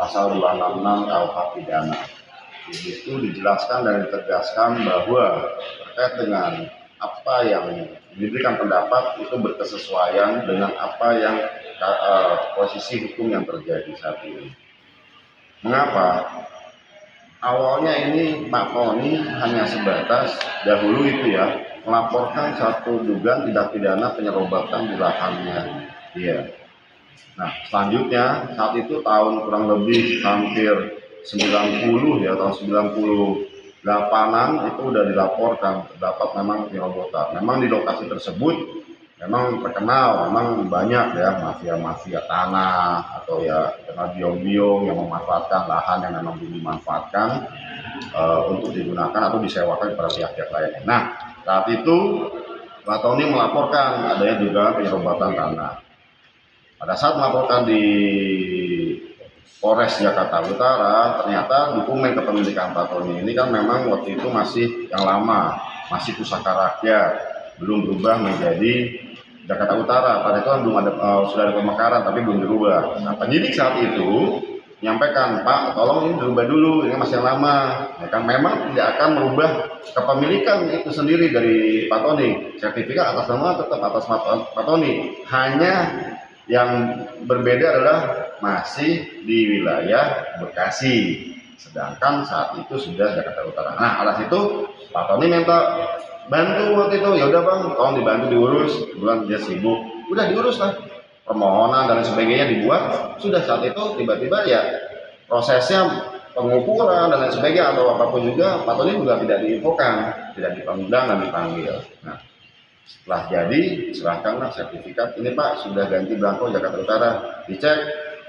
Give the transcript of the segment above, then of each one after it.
pasal 266 KUH pidana. Di situ dijelaskan dan ditegaskan bahwa terkait dengan apa yang diberikan pendapat itu berkesesuaian dengan apa yang posisi hukum yang terjadi saat ini. Mengapa? Awalnya ini Pak Tony hanya sebatas dahulu itu ya melaporkan satu dugaan tindak pidana penyerobatan di lahannya dia. Nah selanjutnya saat itu tahun kurang lebih hampir 90 ya, tahun 98-an itu udah dilaporkan terdapat memang penyerobotan. Memang di lokasi tersebut memang terkenal, memang banyak ya mafia-mafia tanah atau ya karena biong-biong yang memanfaatkan lahan yang memang dimanfaatkan untuk digunakan atau disewakan kepada pihak-pihak lainnya. Nah saat itu Pak Tony melaporkan adanya dugaan penyerobatan tanah. Pada saat melaporkan di Polres Jakarta Utara, ternyata dokumen kepemilikan Pak Tony ini kan memang waktu itu masih yang lama, masih pusaka rakyat, belum berubah menjadi Jakarta Utara. Pada itu kan belum ada, sudah ada pemekaran tapi belum dirubah. Nah penyidik saat itu menyampaikan, Pak tolong ini dirubah dulu, ini masih yang lama. Ya kan memang tidak akan merubah kepemilikan itu sendiri dari Pak Tony. Sertifikat atas nama tetap atas Pak Tony, hanya yang berbeda adalah masih di wilayah Bekasi, sedangkan saat itu sudah Jakarta Utara. Nah atas itu Pak Tony minta bantu waktu itu, ya udah bang, tolong dibantu diurus. Kebetulan dia sibuk, udah diurus lah, permohonan dan sebagainya dibuat. Sudah saat itu tiba-tiba ya prosesnya pengukuran dan lain sebagainya atau apapun juga Pak Tony juga tidak diinfokan, tidak diundang dan dipanggil. Nah setelah jadi serahkanlah sertifikat ini Pak, sudah ganti belangko Jakarta Utara, dicek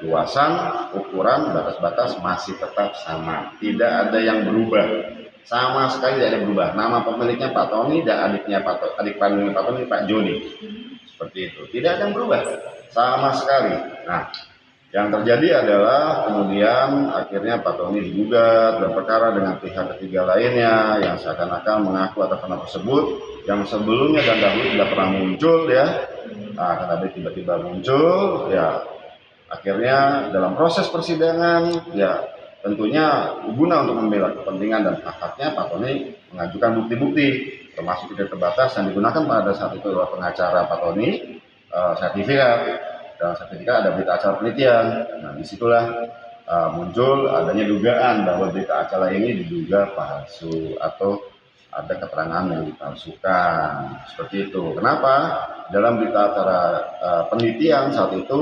luasan, ukuran, batas-batas masih tetap sama, tidak ada yang berubah, sama sekali tidak ada yang berubah. Nama pemiliknya Pak Tony dan adiknya adik kandungnya Pak Tony Pak Joni, seperti itu, tidak ada yang berubah sama sekali. Nah yang terjadi adalah kemudian akhirnya Pak Tony digugat dan perkara dengan pihak ketiga lainnya yang seakan-akan mengaku atas nama tersebut yang sebelumnya dan dahulu tidak pernah muncul ya. Nah, karena tiba-tiba muncul ya, akhirnya dalam proses persidangan ya tentunya guna untuk membela kepentingan dan hak-haknya Pak Tony mengajukan bukti-bukti termasuk tidak terbatas yang digunakan pada saat itu adalah pengacara Pak Tony, sertifikat. Dalam sertifikat ada berita acara penelitian. Nah disitulah muncul adanya dugaan bahwa berita acara ini diduga palsu atau ada keterangan yang dipalsukan, seperti itu. Kenapa? Dalam berita acara penelitian saat itu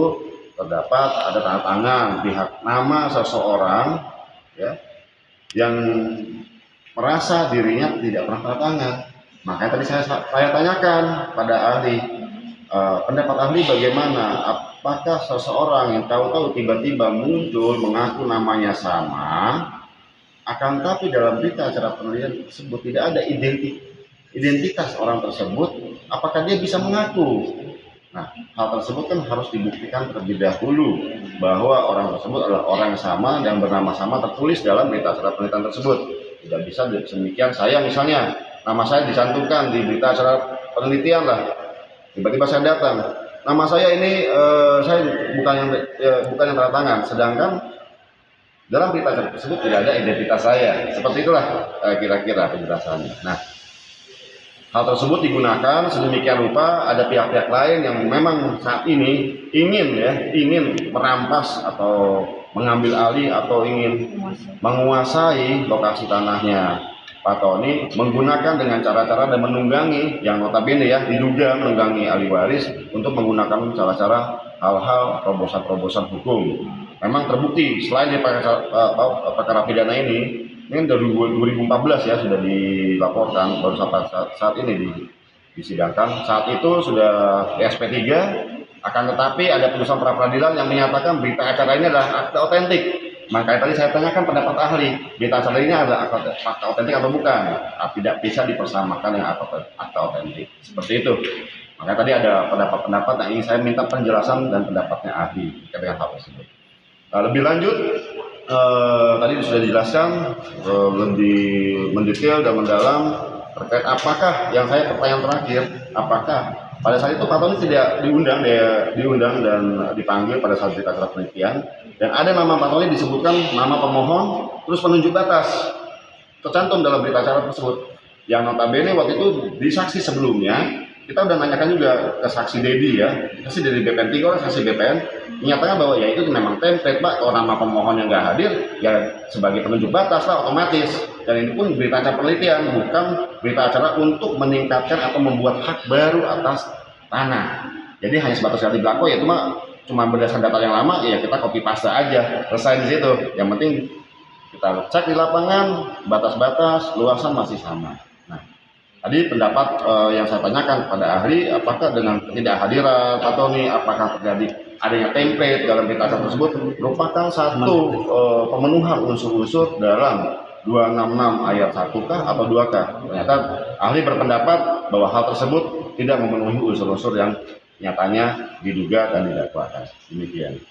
terdapat ada tanda tangan pihak nama seseorang ya yang merasa dirinya tidak pernah tanda tangan. Makanya tadi saya tanyakan pada ahli, pendapat ahli bagaimana? Apakah seseorang yang tahu-tahu tiba-tiba muncul mengaku namanya sama, akan tapi dalam berita acara penelitian tersebut tidak ada identitas orang tersebut, apakah dia bisa mengaku? Nah, hal tersebut kan harus dibuktikan terlebih dahulu bahwa orang tersebut adalah orang yang sama yang bernama sama tertulis dalam berita acara penelitian tersebut. Tidak bisa demikian, saya misalnya nama saya dicantumkan di berita acara penelitian lah, tiba-tiba saya datang, nama saya ini saya bukan yang tanda tangan, sedangkan dalam berita acara tersebut tidak ada identitas saya. Seperti itulah kira-kira penjelasannya. Nah, hal tersebut digunakan sedemikian rupa ada pihak-pihak lain yang memang saat ini ingin merampas atau mengambil alih atau ingin menguasai lokasi tanahnya Pak Tony menggunakan dengan cara-cara dan menunggangi yang notabene ya diduga menunggangi ahli waris untuk menggunakan cara-cara hal-hal terobosan-terobosan hukum. Memang terbukti selain di perkara pidana ini dari 2014 ya sudah dilaporkan, baru saat ini disidangkan. Saat itu sudah di SP3, akan tetapi ada putusan pra peradilan yang menyatakan berita acara ini adalah akta otentik. Makanya tadi saya tanyakan pendapat ahli, berita acara ini adalah akta otentik atau bukan? Tidak bisa dipersamakan dengan akta otentik, seperti itu. Makanya tadi ada pendapat-pendapat yang ingin saya minta penjelasan dan pendapatnya ahli terkait hal tersebut. Lebih lanjut, tadi sudah dijelaskan lebih mendetail dan mendalam terkait apakah yang saya pertanyaan terakhir, apakah Pada saat itu Pak Tony tidak diundang, diundang dan dipanggil pada saat berita acara penelitian, dan ada nama Pak Tony disebutkan nama pemohon, terus penunjuk batas tercantum dalam berita acara tersebut. Yang notabene waktu itu di saksi sebelumnya kita udah nanyakan juga ke saksi Dedi ya, saksi dari BPN 3 orang saksi BPN menyatakan bahwa ya itu memang template Pak, kalau nama pemohon yang nggak hadir ya sebagai penunjuk batas lah otomatis. Dan ini pun berita acara penelitian, bukan berita acara untuk meningkatkan atau membuat hak baru atas tanah. Jadi hanya sebatas yang di belakang ya cuma berdasarkan data yang lama ya kita copy paste aja, selesai di situ. Yang penting kita cek di lapangan, batas-batas luasan masih sama. Nah, tadi pendapat yang saya tanyakan pada ahli, apakah dengan ketidakhadiran Pak Tony, apakah terjadi adanya template dalam berita acara tersebut merupakan satu pemenuhan unsur-unsur dalam 266 ayat 1 kah atau 2 kah? Ternyata ahli berpendapat bahwa hal tersebut tidak memenuhi unsur-unsur yang nyatanya diduga dan didakwakan. Demikian.